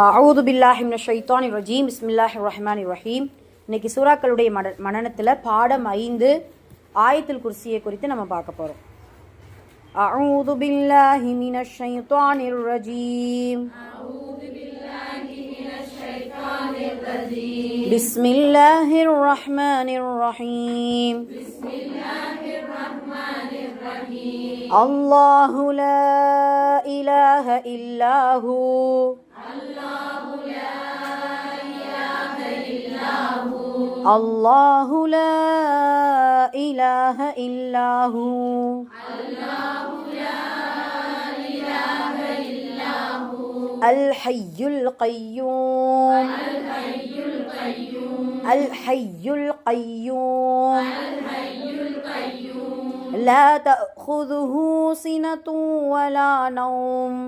அஊது பில்லாஹி மினஷ் ஷைத்தானிர் ரஜீம். பிஸ்மில்லாஹிர் ரஹ்மானிர் ரஹீம். இன்னைக்கு சூறாக்களுடைய மனனத்தில் பாடம் 5 ஆயத்துல் குர்சியை குறித்து நம்ம பார்க்க போகிறோம். அஊது பில்லாஹி மினஷ் ஷைத்தானிர் ரஜீம். பிஸ்மில்லாஹிர் ரஹ்மானிர் ரஹீம். அல்லாஹு லா இலாஹ இல்லாஹு அல்லாஹு லா இலாஹ இல்லாஹு அல் ஹய்யுல் கய்யூம் அல் ஹய்யுல் கய்யூம் லா தஅخذஹு சினத்துன் வலா நௌம்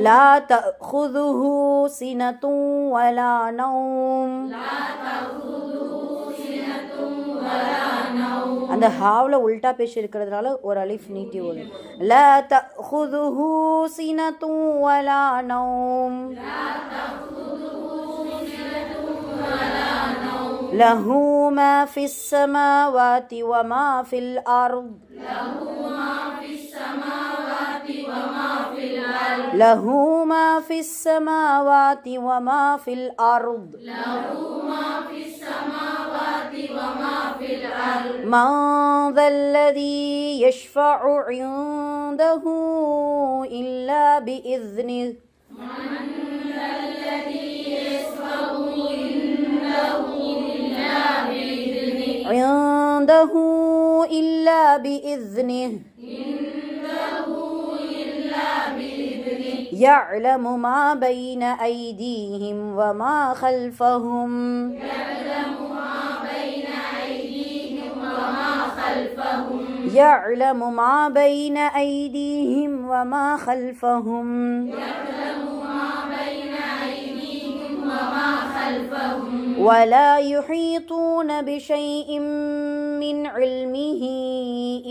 லா தஅخذஹு சினத்துன் வலா நௌம். அந்த ஹாவ்ல உல்டா பேசி இருக்கிறதுனால ஒரு அலிஃப் நீட்டி ஓடும். லா தஅخذஹு சினத்துன் வலா நௌம் லஹு மா ஃபிஸ் ஸமாவாதி வ மா ஃபில் அர்த் له ما في السماوات وما في الأرض من ذا الذي يشفع عنده إلا بإذنه عنده إلا بإذنه يعلم ما بين أيديهم وما خلفهم يعلم ما بين أيديهم وما خلفهم ولا يحيطون بشيء من علمه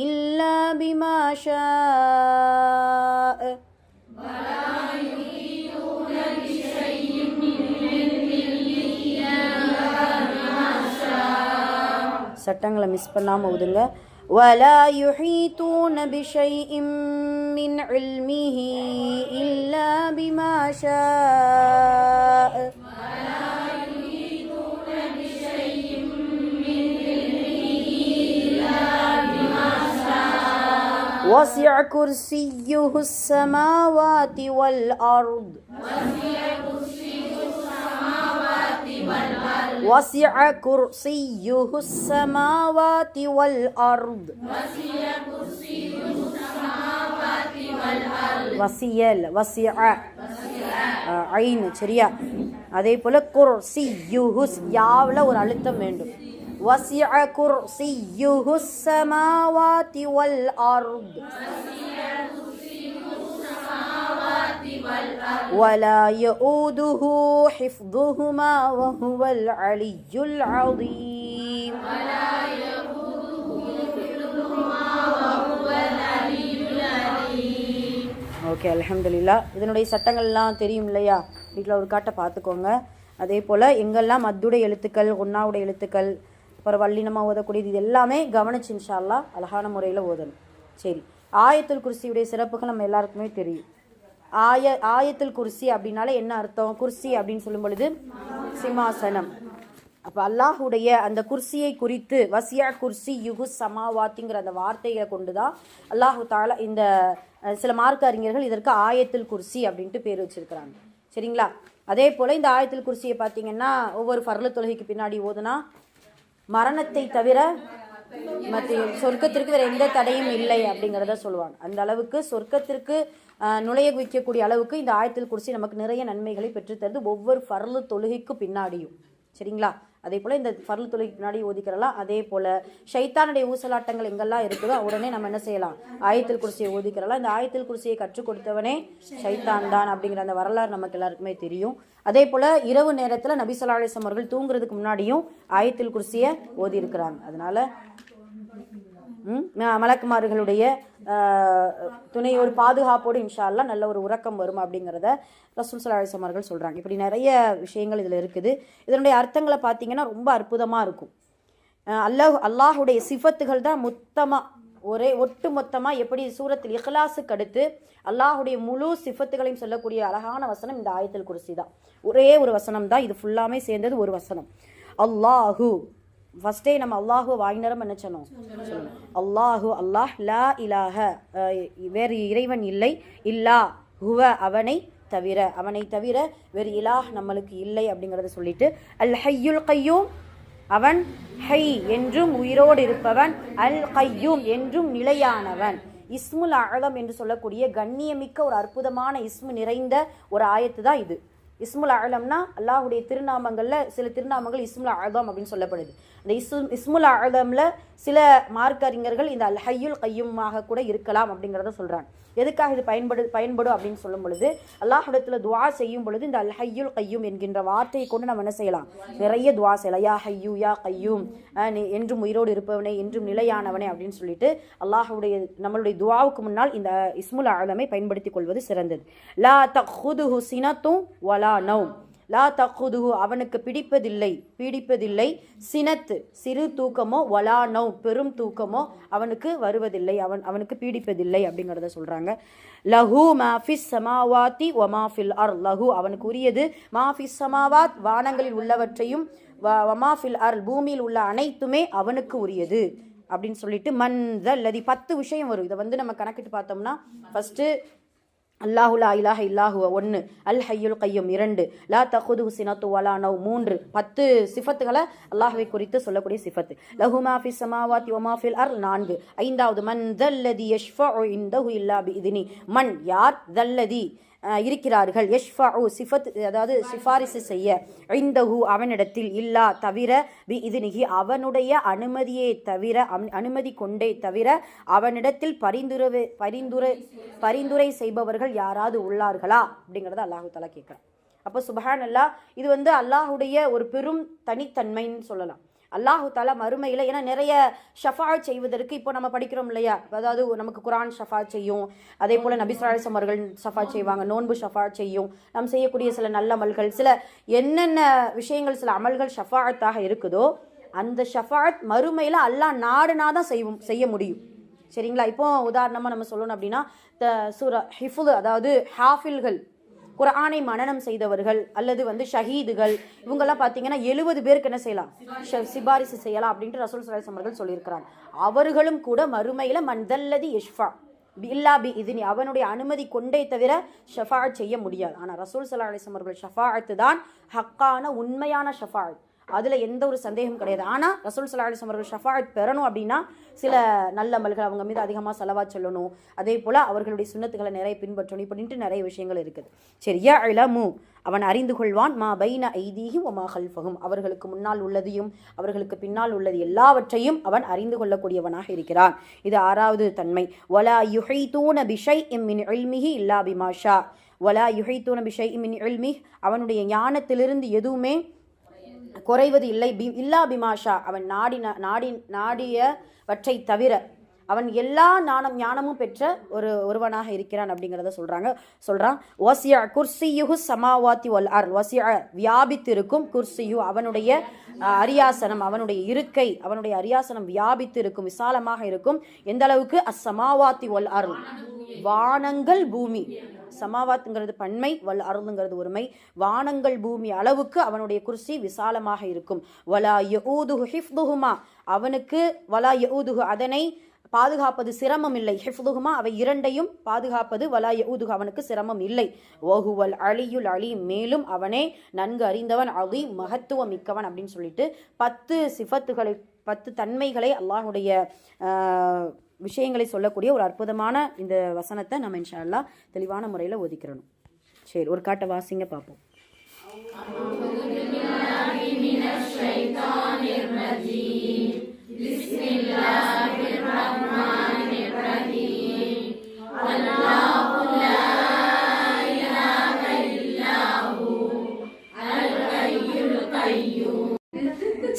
إلا بما شاء சட்டங்களை மிஸ் பண்ணாமல் ஓதுங்க. ولا يحيطون بشيء من علمه إلا بما شاء وسع كرسيه السماوات والأرض وسع كرسيه السماوات والأرض வசியல் வசிய ஐன் சரியா. அதே போல குர்சியுஹுஸ் யாவ்ல ஒரு அழுத்தம் வேண்டும். வசிய குர்சியுஹுஸ் ஸமாவாதி வல் அர்த் ولا يؤوده حفظهما وهو العلي العظيم. ஓகே, அல்ஹம்துலில்லாஹ். இதனுடைய சட்டங்கள்லாம் தெரியும் இல்லையா? வீட்டில் ஒரு காட்டை பார்த்துக்கோங்க. அதே போல் எங்கெல்லாம் மத்துடைய எழுத்துக்கள், குன்னாவுடைய எழுத்துக்கள், அப்புறம் வல்லினமாக ஓதக்கூடியது, இது எல்லாமே கவனிச்சு இன்ஷா அல்லாஹ் அழகான முறையில் ஓதணும். சரி, ஆயத்துல் குர்சியுடைய சிறப்புகள் நம்ம எல்லாருக்குமே தெரியும். ஆயத்துல் குர்சி அப்படின்னாலே என்ன அர்த்தம்? குர்சி அப்படின்னு சொல்லும் பொழுது சிம்மாசனம். அப்போ அல்லாஹுடைய அந்த குர்சியை குறித்து வசியா குர்சி யுகு சமாவாத்திங்கிற அந்த வார்த்தைகளை கொண்டு தான் அல்லாஹு தாலா இந்த சில மார்க்க அறிஞர்கள் இதற்கு ஆயத்துல் குர்சி அப்படின்ட்டு பேர் வச்சிருக்கிறாங்க. சரிங்களா? அதே போல் இந்த ஆயத்துல் குர்சியை பார்த்தீங்கன்னா ஒவ்வொரு ஃபர்லு தொழுகைக்கு பின்னாடி ஓதுனா மரணத்தை தவிர மற்ற சொர்க்கத்திற்கு வேறு எந்த தடையும் இல்லை அப்படிங்கிறத சொல்லுவாங்க. அந்த அளவுக்கு சொர்க்கத்திற்கு நுழைய வைக்கக்கூடிய அளவுக்கு இந்த ஆயத்துல் குர்சி நமக்கு நிறைய நன்மைகளை பெற்றுத்தருது ஒவ்வொரு ஃபர்லு தொழுகைக்கு பின்னாடியும். சரிங்களா? அதே போல் இந்த ஃபர்லு தொழுகைக்கு பின்னாடி ஓதிக்கிறலாம். அதே போல் ஷைத்தானுடைய ஊசலாட்டங்கள் எங்கெல்லாம் இருக்குதோ உடனே நம்ம என்ன செய்யலாம்? ஆயத்துல் குர்சியை ஓதிக்கிறலாம். இந்த ஆயத்துல் குர்சியை கற்றுக் கொடுத்தவனே ஷைத்தான் தான் அப்படிங்கிற அந்த வரலாறு நமக்கு எல்லாருக்குமே தெரியும். அதே போல் இரவு நேரத்தில் நபி ஸல்லல்லாஹு அலைஹி வஸல்லம் அவர்கள் தூங்குறதுக்கு முன்னாடியும் ஆயத்துல் குர்சியை ஓதி இருக்கிறாங்க. அதனால மலக்குமார்களுடைய துணையோடு பாதுகாப்போடு இன்ஷா அல்லாஹ் நல்ல ஒரு உறக்கம் வரும் அப்படிங்கிறத ரசூல் ஸல்லல்லாஹு அலைஹி வஸல்லம் அவர்கள் சொல்கிறாங்க. இப்படி நிறைய விஷயங்கள் இதில் இருக்குது. இதனுடைய அர்த்தங்களை பார்த்தீங்கன்னா ரொம்ப அற்புதமாக இருக்கும். அல்லாஹுடைய சிஃபத்துகள் தான் ஒட்டு மொத்தமாக எப்படி சூரத்தில் இஹ்லாஸுக்கு அடுத்து அல்லாஹுடைய முழு சிஃபத்துகளையும் சொல்லக்கூடிய அழகான வசனம் இந்த ஆயத்துல் குர்சி தான். ஒரே ஒரு வசனம் தான், இது ஃபுல்லாமே சேர்ந்தது ஒரு வசனம். அல்லாஹு, ஃபஸ்ட்டே நம்ம அல்லாஹு வாய்நரம் என்ன சொன்னோம்? அல்லாஹு, அல்லாஹ், லா இலாஹ, வேறு இறைவன் இல்லை, இல்லா ஹுவ, அவனை தவிர வேறு இலாஹ் நம்மளுக்கு இல்லை அப்படிங்கிறத சொல்லிட்டு, அல் ஹய்யுல் கையூம், அவன் ஹை என்றும் உயிரோடு இருப்பவன், அல் கையூம் என்றும் நிலையானவன். இஸ்முல் அஅலம் என்று சொல்லக்கூடிய கண்ணியமிக்க ஒரு அற்புதமான இஸ்மு நிறைந்த ஒரு ஆயத்து தான் இது. இஸ்முல் அஅலம்னா அல்லாஹுடைய திருநாமங்களில் சில திருநாமங்கள் இஸ்முல் அஅலம் அப்படின்னு சொல்லப்படுது. அந்த இஸ்முல் அஅலம்ல சில மார்க்க அறிஞர்கள் இந்த அல் ஹய்யுல் கையூமாக கூட இருக்கலாம் அப்படிங்கிறத சொல்கிறாங்க. எதுக்காக இது பயன்படும் அப்படின்னு சொல்லும் பொழுது, அல்லாஹ்விடத்தில் துவா செய்யும் பொழுது இந்த அல் ஹய்யுல் கையூம் என்கின்ற வார்த்தையை கொண்டு நம்ம என்ன செய்யலாம்? நிறைய துவா செய்யலாம். யா ஹய்யூ யா கையூம், என்றும் உயிரோடு இருப்பவனே, என்றும் நிலையானவனே அப்படின்னு சொல்லிட்டு நம்மளுடைய துவாவுக்கு முன்னால் இந்த இஸ்முல் அஅலமை பயன்படுத்திக் கொள்வது சிறந்தது. லா தഖுதுஹு சினத்தும் வலா நௌம், லா தகுதுஹு, அவனுக்கு பீடிப்பதில்லை, சினத்து சிறு தூக்கமோ, வலா நௌ பெரும் தூக்கமோ அவனுக்கு வருவதில்லை, அவனுக்கு பீடிப்பதில்லை அப்படிங்கிறத சொல்கிறாங்க. லஹு மாஃபிஸ் சமாவாத்தி வ மாஃபில் அர், லஹு அவனுக்கு உரியது, மாஃபிஸ் சமாவாத் வானங்களில் உள்ளவற்றையும், வமாஃபில் அர் பூமியில் உள்ள அனைத்துமே அவனுக்கு உரியது அப்படின்னு சொல்லிட்டு, மன்தல்லதி 10 விஷயம் வரும். இதை நம்ம கணக்கிட்டு பார்த்தோம்னா, ஃபஸ்ட்டு அல்லாஹு லா இலாஹ இல்லாஹுவ 1, அல் ஹய்யுல் கையூம் 2, லா தகுதுஹு சினத்து வலா நௌம் 3, 10 சிஃபத்துகளை அல்லாஹ்வை குறித்து சொல்லக்கூடிய சிஃபத்து. லஹு மா ஃபிஸ் ஸமாவாத்தி வ மா ஃபில் அர்த் 4. 5வது மன் தல்லதி யஷ்ஃபஉ இன்தஹு இல்லா பிஇذனி, மன் யார், தல்லதி இருக்கிறார்கள், யஷ்ஃபஉ சிஃபத் அதாவது சிஃபாரிசு செய்ய, இந்தஹு அவனிடத்தில், இல்லா தவிர, பிஇذனிஹி அவனுடைய அனுமதியை தவிர, அனுமதி கொண்டே தவிர அவனிடத்தில் பரிந்துரை செய்பவர்கள் யாராவது உள்ளார்களா அப்படிங்கிறத அல்லாஹு தஆலா கேட்குறான். அப்போ சுப்ஹானல்லாஹ், இது அல்லாஹுடைய ஒரு பெரும் தனித்தன்மைன்னு சொல்லலாம். அல்லாஹு தாலா மறுமையில், ஏன்னா நிறைய ஷஃபாத் செய்வதற்கு இப்போ நம்ம படிக்கிறோம் இல்லையா, அதாவது நமக்கு குரான் ஷஃபாத் செய்யும், அதே போல் நபி ஸல்லல்லாஹு அலைஹி வஸல்லம் அவர்கள் ஷஃபாத் செய்வாங்க, நோன்பு ஷஃபாத் செய்யும், நாம் செய்யக்கூடிய சில நல்ல அமல்கள், சில என்னென்ன விஷயங்கள், சில அமல்கள் ஷஃபாத்தாக இருக்குதோ அந்த ஷஃபாத் மறுமையில் அல்லாஹ் நாடுனா தான் செய்ய முடியும். சரிங்களா? இப்போ உதாரணமாக நம்ம சொல்லணும் அப்படின்னா, சூரா ஹிஃபுல், அதாவது ஹாஃபில்கள், குர்ஆனை மனனம் செய்தவர்கள் அல்லது ஷஹீதுகள், இவங்கெல்லாம் பார்த்தீங்கன்னா 70 பேருக்கு என்ன செய்யலாம்? சிபாரிசு செய்யலாம் அப்படின்ட்டு ரசூல் ஸல்லல்லாஹு அலைஹி வஸல்லம் அவர்கள் சொல்லியிருக்கிறாங்க. அவர்களும் கூட மறுமையில் மன்தல்லதி யஷ்ஃபா இல்லா பிஇذனி, அவனுடைய அனுமதி கொண்டே தவிர ஷஃபாஅத் செய்ய முடியாது. ஆனால் ரசூல் ஸல்லல்லாஹு அலைஹி வஸல்லம் அவர்கள் ஷஃபாஅத்து தான் ஹக்கான உண்மையான ஷஃபாஅத், அதில் எந்த ஒரு சந்தேகம் கிடையாது. ஆனால் ரசூல் ஸல்லல்லாஹு அலைஹி வஸல்லம் அவர்கள் ஷஃபாஅத் பெறணும் அப்படின்னா சில நல்ல அமல்கள், அவங்க மீது அதிகமாக ஸலவாத் சொல்லணும், அதே போல் அவர்களுடைய சுன்னத்துகளை நிறைய பின்பற்றணும், இப்படின்ட்டு நிறைய விஷயங்கள் இருக்குது. சரி, யஅலமு அவன் அறிந்து கொள்வான், மா பைன ஐதீஹிம் வ மா கல்ஃபஹும் அவர்களுக்கு முன்னால் உள்ளதையும் அவர்களுக்கு பின்னால் உள்ளது எல்லாவற்றையும் அவன் அறிந்து கொள்ளக்கூடியவனாக இருக்கிறான். இது 6வது தன்மை. வலா யுஹீதூன பிஷைஇம் மின் இல்மிஹி இல்லா பிமா ஷா, வலா யுஹீதூன பிஷைஇம் மின் இல்மிஹி அவனுடைய ஞானத்திலிருந்து எதுவுமே குறைவது இல்லை, இல்லா பிமாஷா அவன் நாடியவற்றை தவிர, அவன் எல்லா ஞானமும் பெற்ற ஒருவனாக இருக்கிறான் அப்படிங்கிறத சொல்றான். வசிய குர்சியுஹு சமாவாத்தி வல் அர்த், வசிய வியாபித்திருக்கும், குர்சியு அவனுடைய அரியாசனம், அவனுடைய இருக்கை, அவனுடைய அரியாசனம் வியாபித்து இருக்கும், விசாலமாக இருக்கும். எந்த அளவுக்கு? அஸ்ஸமாவாத்தி வல் அர்த் வானங்கள் பூமி, சமாவாத்துங்கிறது பன்மை, வல் அருளுங்கிறது ஒருமை, வானங்கள் பூமி அளவுக்கு அவனுடைய குர்சி விசாலமாக இருக்கும். வலா யஊதுஹு ஹிஃப்துஹுமா அவனுக்கு, வலா யஊதுஹு அதனை பாதுகாப்பது சிரமம் இல்லை, ஹிஃப்துஹுமா அவை இரண்டையும் பாதுகாப்பது, வலா யஊதுஹு அவனுக்கு சிரமம் இல்லை. வஹுவல் அலியுல் அலீம் மேலும் அவனே நன்கு அறிந்தவன், அலீம் மகத்துவம் மிக்கவன் அப்படின்னு சொல்லிட்டு 10 சிஃபத்துகளை 10 தன்மைகளை அல்லாஹ்வுடைய விஷயங்களை சொல்லக்கூடிய ஒரு அற்புதமான இந்த வசனத்தை நம்ம இன்ஷா அல்லாஹ் தெளிவான முறையில் ஒதுக்கிறணும். சரி, ஒரு காட்ட வாசிங்க பார்ப்போம்.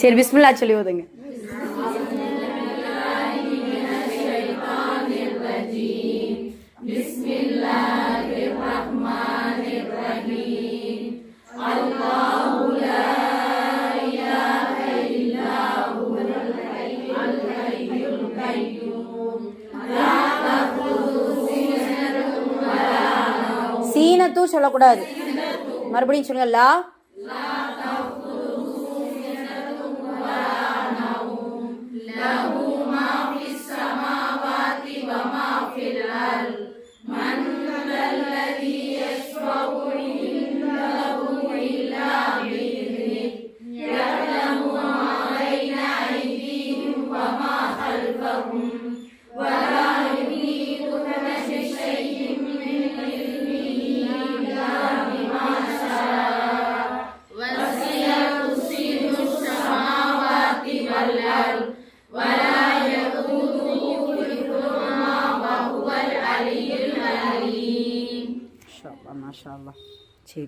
சரி, பிஸ்மில்லா சொல்லி ஓதுங்க. சீனத்து சொல்லக்கூடாது, மறுபடியும் சொல்லுங்க. லா மாஷா அல்லாஹ். சரி.